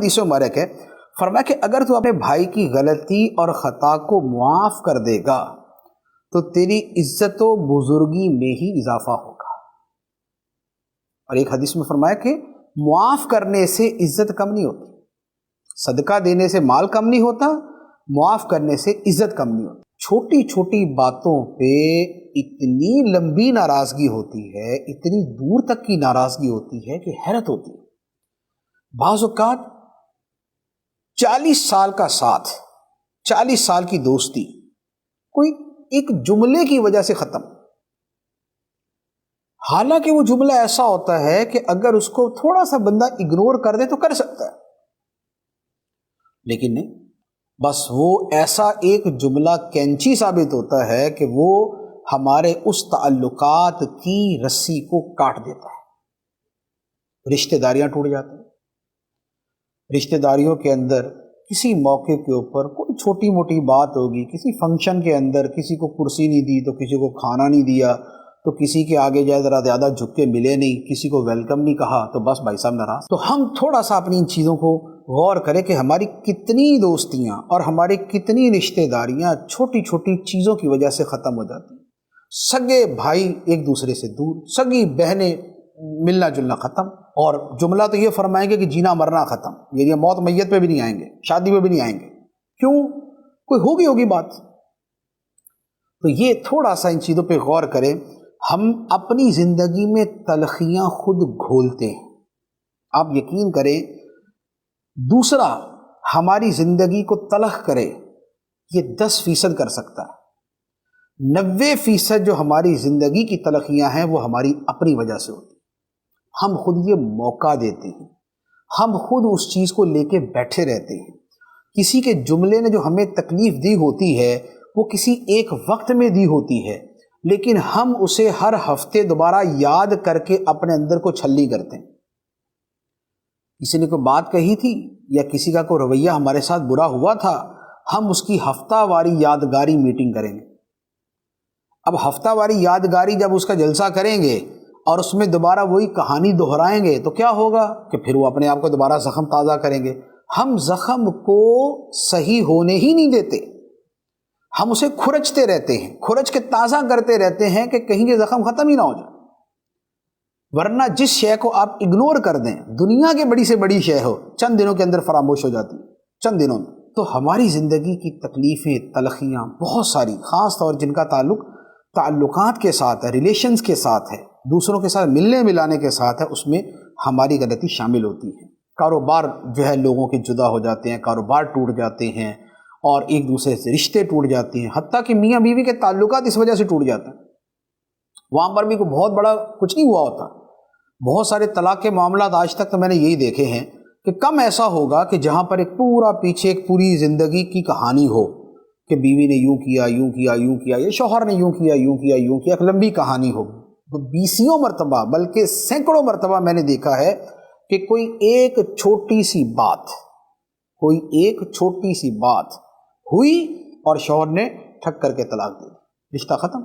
حدیث مبارک ہے، فرمایا کہ اگر تو اپنے بھائی کی غلطی اور خطا کو معاف کر دے گا تو تیری عزت و بزرگی میں ہی اضافہ ہوگا۔ اور ایک حدیث میں فرمایا کہ معاف کرنے سے عزت کم نہیں ہوتی، صدقہ دینے سے مال کم نہیں ہوتا، معاف کرنے سے عزت کم نہیں ہوتی۔ چھوٹی چھوٹی باتوں پہ اتنی لمبی ناراضگی ہوتی ہے، اتنی دور تک کی ناراضگی ہوتی ہے کہ حیرت ہوتی ہے۔ بعض اوقات 40 سال کا ساتھ، 40 سال کی دوستی کوئی ایک جملے کی وجہ سے ختم، حالانکہ وہ جملہ ایسا ہوتا ہے کہ اگر اس کو تھوڑا سا بندہ اگنور کر دے تو کر سکتا ہے، لیکن نہیں، بس وہ ایسا ایک جملہ کینچی ثابت ہوتا ہے کہ وہ ہمارے اس تعلقات کی رسی کو کاٹ دیتا ہے۔ رشتہ داریاں ٹوٹ جاتی ہیں، رشتہ داریوں کے اندر کسی موقع کے اوپر کوئی چھوٹی موٹی بات ہوگی، کسی فنکشن کے اندر کسی کو کرسی نہیں دی تو کسی کو کھانا نہیں دیا، تو کسی کے آگے جائے ذرا زیادہ جھک کے ملے نہیں، کسی کو ویلکم نہیں کہا، تو بس بھائی صاحب ناراض۔ تو ہم تھوڑا سا اپنی ان چیزوں کو غور کریں کہ ہماری کتنی دوستیاں اور ہماری کتنی رشتہ داریاں چھوٹی چھوٹی چیزوں کی وجہ سے ختم ہو جاتی ہیں۔ سگے بھائی ایک دوسرے سے دور، سگی بہنیں ملنا جلنا ختم، اور جملہ تو یہ فرمائیں گے کہ جینا مرنا ختم، یعنی موت میت پہ بھی نہیں آئیں گے، شادی پہ بھی نہیں آئیں گے، کیوں؟ کوئی ہوگی بات۔ تو یہ تھوڑا سا ان چیزوں پہ غور کریں۔ ہم اپنی زندگی میں تلخیاں خود گھولتے ہیں، آپ یقین کریں، دوسرا ہماری زندگی کو تلخ کرے یہ 10% کر سکتا ہے، 90% جو ہماری زندگی کی تلخیاں ہیں وہ ہماری اپنی وجہ سے ہوتی ہیں۔ ہم خود یہ موقع دیتے ہیں، ہم خود اس چیز کو لے کے بیٹھے رہتے ہیں۔ کسی کے جملے نے جو ہمیں تکلیف دی ہوتی ہے وہ کسی ایک وقت میں دی ہوتی ہے، لیکن ہم اسے ہر ہفتے دوبارہ یاد کر کے اپنے اندر کو چھلی کرتے ہیں۔ کسی نے کوئی بات کہی تھی یا کسی کا کوئی رویہ ہمارے ساتھ برا ہوا تھا، ہم اس کی ہفتہ واری یادگاری میٹنگ کریں گے۔ اب ہفتہ واری یادگاری جب اس کا جلسہ کریں گے اور اس میں دوبارہ وہی کہانی دہرائیں گے تو کیا ہوگا کہ پھر وہ اپنے آپ کو دوبارہ زخم تازہ کریں گے۔ ہم زخم کو صحیح ہونے ہی نہیں دیتے، ہم اسے کھرچتے رہتے ہیں، کھرچ کے تازہ کرتے رہتے ہیں کہ کہیں یہ زخم ختم ہی نہ ہو جائے۔ ورنہ جس شے کو آپ اگنور کر دیں، دنیا کے بڑی سے بڑی شے ہو، چند دنوں کے اندر فراموش ہو جاتی ہے، چند دنوں میں۔ تو ہماری زندگی کی تکلیفیں، تلخیاں بہت ساری، خاص طور جن کا تعلقات کے ساتھ ہے، ریلیشنز کے ساتھ ہے، دوسروں کے ساتھ ملنے ملانے کے ساتھ ہے، اس میں ہماری غلطی شامل ہوتی ہے۔ کاروبار جو ہے لوگوں کے جدا ہو جاتے ہیں، کاروبار ٹوٹ جاتے ہیں، اور ایک دوسرے سے رشتے ٹوٹ جاتے ہیں، حتیٰ کہ میاں بیوی کے تعلقات اس وجہ سے ٹوٹ جاتے ہیں۔ وہاں پر بھی کوئی بہت بڑا کچھ نہیں ہوا ہوتا۔ بہت سارے طلاق کے معاملات آج تک تو میں نے یہی دیکھے ہیں کہ کم ایسا ہوگا کہ جہاں پر ایک پورا پیچھے ایک پوری زندگی کی کہانی ہو کہ بیوی نے یوں کیا، یوں کیا، یوں کیا، یا شوہر نے یوں کیا، یوں کیا، یوں کیا، ایک لمبی کہانی ہو۔ تو 20 مرتبہ بلکہ سینکڑوں مرتبہ میں نے دیکھا ہے کہ کوئی ایک چھوٹی سی بات ہوئی اور شوہر نے ٹھک کر کے طلاق دے دی، رشتہ ختم،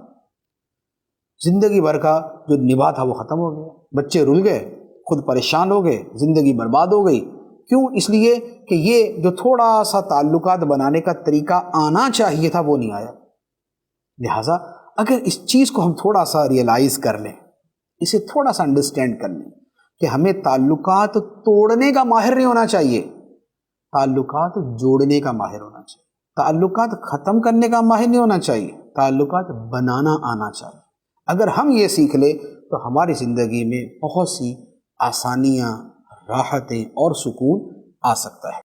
زندگی بھر کا جو نبھا تھا وہ ختم ہو گیا، بچے رل گئے، خود پریشان ہو گئے، زندگی برباد ہو گئی۔ کیوں؟ اس لیے کہ یہ جو تھوڑا سا تعلقات بنانے کا طریقہ آنا چاہیے تھا وہ نہیں آیا۔ لہٰذا اگر اس چیز کو ہم تھوڑا سا ریئلائز کر لیں، اسے تھوڑا سا انڈرسٹینڈ کر لیں کہ ہمیں تعلقات توڑنے کا ماہر نہیں ہونا چاہیے، تعلقات جوڑنے کا ماہر ہونا چاہیے، تعلقات ختم کرنے کا ماہر نہیں ہونا چاہیے، تعلقات بنانا آنا چاہیے۔ اگر ہم یہ سیکھ لیں تو ہماری زندگی میں بہت سی آسانیاں، راحتیں اور سکون آ سکتا ہے۔